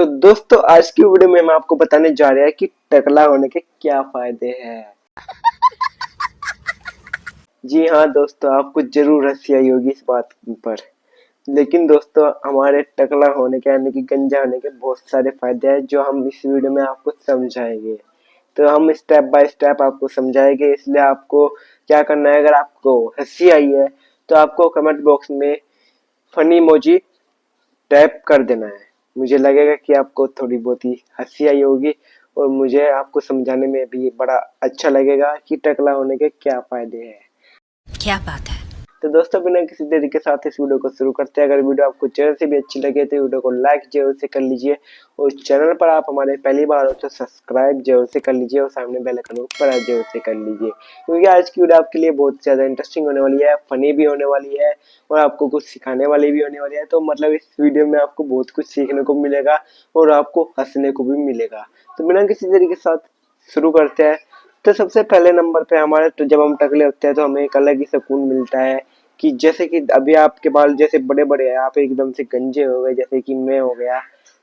तो दोस्तों आज की वीडियो में हम आपको बताने जा रहे हैं कि टकला होने के क्या फायदे हैं। जी हाँ दोस्तों, आपको जरूर हंसी आई होगी इस बात पर। लेकिन दोस्तों हमारे टकला होने के यानी कि गंजा होने के बहुत सारे फायदे हैं जो हम इस वीडियो में आपको समझाएंगे। तो हम स्टेप बाय स्टेप आपको समझाएंगे, इसलिए आपको क्या करना है, अगर आपको हंसी आई है तो आपको कमेंट बॉक्स में फनी इमोजी टैप कर देना है। मुझे लगेगा कि आपको थोड़ी बहुत ही हंसी आई होगी और मुझे आपको समझाने में भी बड़ा अच्छा लगेगा कि टकला होने के क्या फायदे हैं। क्या बात है। तो दोस्तों बिना किसी देरी के साथ इस वीडियो को शुरू करते हैं। अगर वीडियो आपको चैनल से भी अच्छी लगे तो वीडियो को लाइक जरूर से कर लीजिए और चैनल पर आप हमारे पहली बार हो तो सब्सक्राइब जरूर से कर लीजिए और सामने बेल आइकन पर जरूर से कर लीजिए, क्योंकि आज की वीडियो आपके लिए बहुत ज़्यादा इंटरेस्टिंग होने वाली है, फनी भी होने वाली है और आपको कुछ सिखाने वाली भी होने वाली है। तो मतलब इस वीडियो में आपको बहुत कुछ सीखने को मिलेगा और आपको हंसने को भी मिलेगा। तो बिना किसी देरी के साथ शुरू करते हैं। तो सबसे पहले नंबर पे हमारे, तो जब हम टकले होते हैं तो हमें एक अलग ही सुकून मिलता है कि जैसे कि अभी आपके बाल जैसे बड़े बड़े हैं, आप एकदम से गंजे हो गए जैसे कि मैं हो गया,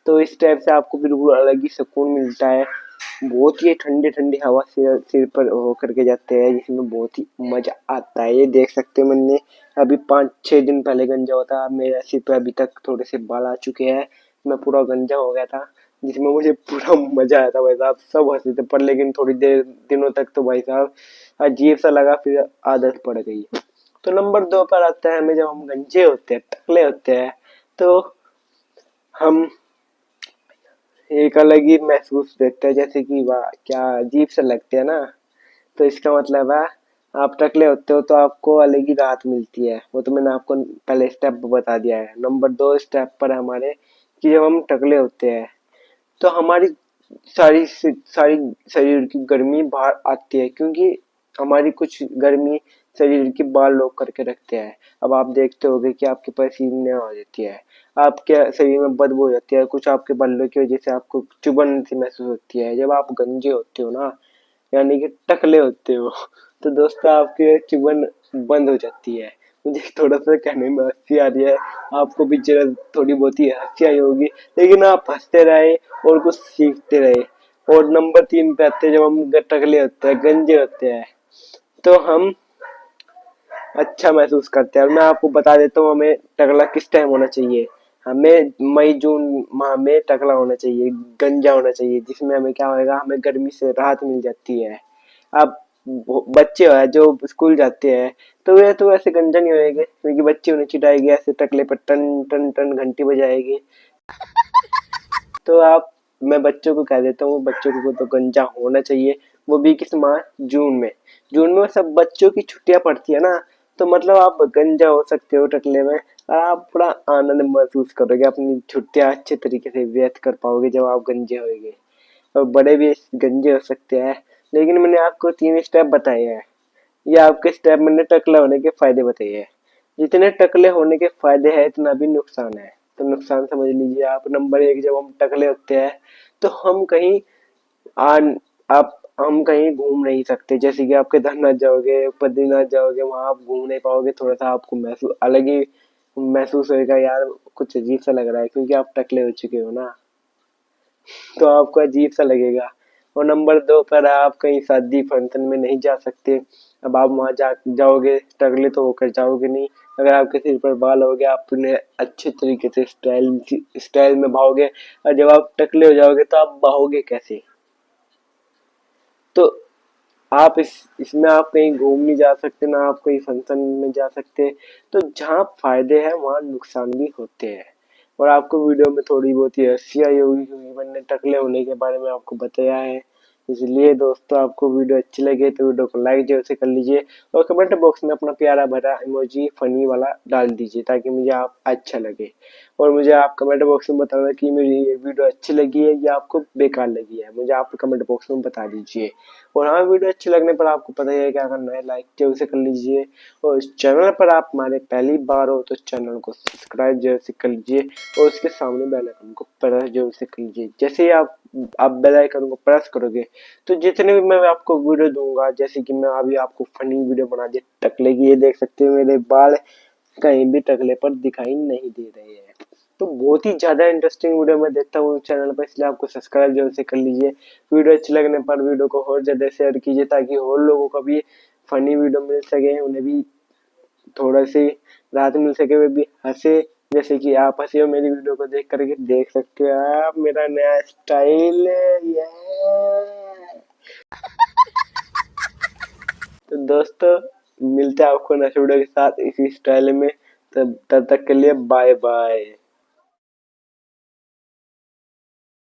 तो इस टाइप से आपको बिल्कुल अलग ही सुकून मिलता है। बहुत ही ठंडी ठंडी हवा सिर पर हो करके जाते हैं जिसमें बहुत ही मजा आता है। ये देख सकते हो, मैंने अभी 5-6 दिन पहले गंजा हुआ था, मेरे सिर पे अभी तक थोड़े से बाल आ चुके हैं, मैं पूरा गंजा हो गया था जिसमें मुझे पूरा मजा आया था भाई साहब, सब हंसे थे। पर लेकिन थोड़ी देर दिनों तक तो भाई साहब अजीब सा लगा, फिर आदत पड़ गई। तो नंबर 2 पर आता है, हमें जब हम गंजे होते हैं, टकले होते हैं, तो हम एक अलग ही महसूस देते हैं, जैसे कि वाह क्या अजीब से लगते हैं ना। तो इसका मतलब है आप टकले होते हो तो आपको अलग ही राहत मिलती है। वो तो मैंने आपको पहले स्टेप बता दिया है। नंबर 2 स्टेप पर हमारे कि जब हम टकले होते हैं तो हमारी सारी सारी शरीर की गर्मी बाहर आती है, क्योंकि हमारी कुछ गर्मी शरीर की बाल रोक करके रखते हैं। अब आप देखते होंगे कि आपके पसीने आ जाती है, आपके शरीर में बदबू हो जाती है, कुछ आपके बालों की वजह से आपको चुभन सी महसूस होती है। जब आप गंजे होते हो ना, यानी कि टकले होते हो, तो दोस्तों आपकी चुभन बंद हो जाती है। मुझे थोड़ा सा कहने में हंसी आ रही है, आपको भी जरा थोड़ी बहुत ही हंसी आई होगी, लेकिन आप हंसते रहे और कुछ सीखते रहे। और नंबर 3 पे आते हैं, जब हम टकले होते हैं, गंजे होते हैं, तो हम अच्छा महसूस करते हैं। और मैं आपको बता देता हूँ हमें टकला किस टाइम होना चाहिए। हमें मई जून माह में टकला होना चाहिए, गंजा होना चाहिए, जिसमें हमें क्या होएगा, हमें गर्मी से राहत मिल जाती है। अब बच्चे है जो स्कूल जाते हैं तो वे तो ऐसे गंजा नहीं होएंगे, क्योंकि बच्चे उन्हें चिढ़ाएंगे, ऐसे टकले पर टन टन टन घंटी बजाएगी। तो आप, मैं बच्चों को कह देता हूँ, बच्चों को तो गंजा होना चाहिए, वो भी किस माह, जून में। जून में सब बच्चों की छुट्टियां पड़ती है ना, तो मतलब आप गंजा हो सकते हो टकले में और आप पूरा आनंद महसूस करोगे, अपनी छुट्टियां अच्छे तरीके से व्यर्थ कर पाओगे जब आप गंजे होगे। और बड़े भी गंजे हो सकते हैं, लेकिन मैंने आपको 3 स्टेप बताए हैं। ये आपके स्टेप मैंने टकला होने के फायदे बताए हैं। जितने टकले होने के फायदे हैं इतना भी नुकसान है, तो नुकसान समझ लीजिए आप। नंबर 1, जब हम टकले होते हैं तो हम कहीं आन आप हम कहीं घूम नहीं सकते, जैसे कि आप केदारनाथ जाओगे, बद्रीनाथ जाओगे, वहां आप घूम नहीं पाओगे। थोड़ा सा आपको महसूस अलग ही महसूस होएगा, यार कुछ अजीब सा लग रहा है, क्योंकि आप टकले हो चुके हो ना, तो आपको अजीब सा लगेगा। और नंबर 2 पर आप कहीं शादी फंक्शन में नहीं जा सकते। अब आप वहां जाओगे टकले तो होकर जाओगे नहीं। अगर आपके सिर पर बाल हो गया, आप उन्हें अच्छे तरीके से स्टाइल में बहाओगे, और जब आप टकले हो जाओगे तो आप बहाओगे कैसे। तो आप इसमें आप कहीं घूम नहीं जा सकते, ना आप कहीं फंक्शन में जा सकते। तो जहाँ फायदे हैं वहाँ नुकसान भी होते हैं। और आपको वीडियो में थोड़ी बहुत ही हंसी आई होगी, क्योंकि मैंने टकले होने के बारे में आपको बताया है। इसलिए दोस्तों आपको वीडियो अच्छी लगे तो वीडियो को लाइक जरूर से कर लीजिए और कमेंट बॉक्स में अपना प्यारा भरा इमोजी फनी वाला डाल दीजिए, ताकि मुझे आप अच्छा लगे। और मुझे आप कमेंट बॉक्स में बताना कि मुझे ये वीडियो अच्छी लगी है या आपको बेकार लगी है, मुझे आप कमेंट बॉक्स में बता दीजिए। और हाँ, वीडियो अच्छी लगने पर आपको पता ही है क्या करना है, लाइक जरूर से कर लीजिए। और इस चैनल पर आप हमारे पहली बार हो तो चैनल को सब्सक्राइब जरूर से कर लीजिए और उसके सामने बेल आइकन को प्रेस जरूर से कर लीजिए। जैसे ही आप बेल आइकन को प्रेस करोगे तो जितने भी मैं आपको वीडियो दूंगा, जैसे कि मैं अभी आपको फनी वीडियो बना दी टकले की, ये देख सकते हो मेरे बाल कहीं भी टकले पर दिखाई नहीं दे रहे हैं। तो बहुत ही ज़्यादा इंटरेस्टिंग वीडियो मैं देखता हूँ चैनल पर, इसलिए आपको सब्सक्राइब जरूर से कर लीजिए। वीडियो अच्छी लगने पर वीडियो को और ज़्यादा शेयर कीजिए ताकि और लोगों को भी फनी वीडियो मिल सके, उन्हें भी थोड़ा सी राहत मिल सके, वे भी हंसे जैसे कि आप हंसे हो मेरी वीडियो को देख करके। देख सकते हो आप मेरा नया स्टाइल। ये तो दोस्तों मिलते हैं आपको नेक्स्ट वीडियो के साथ इसी स्टाइल में। तब तक के लिए बाय बाय।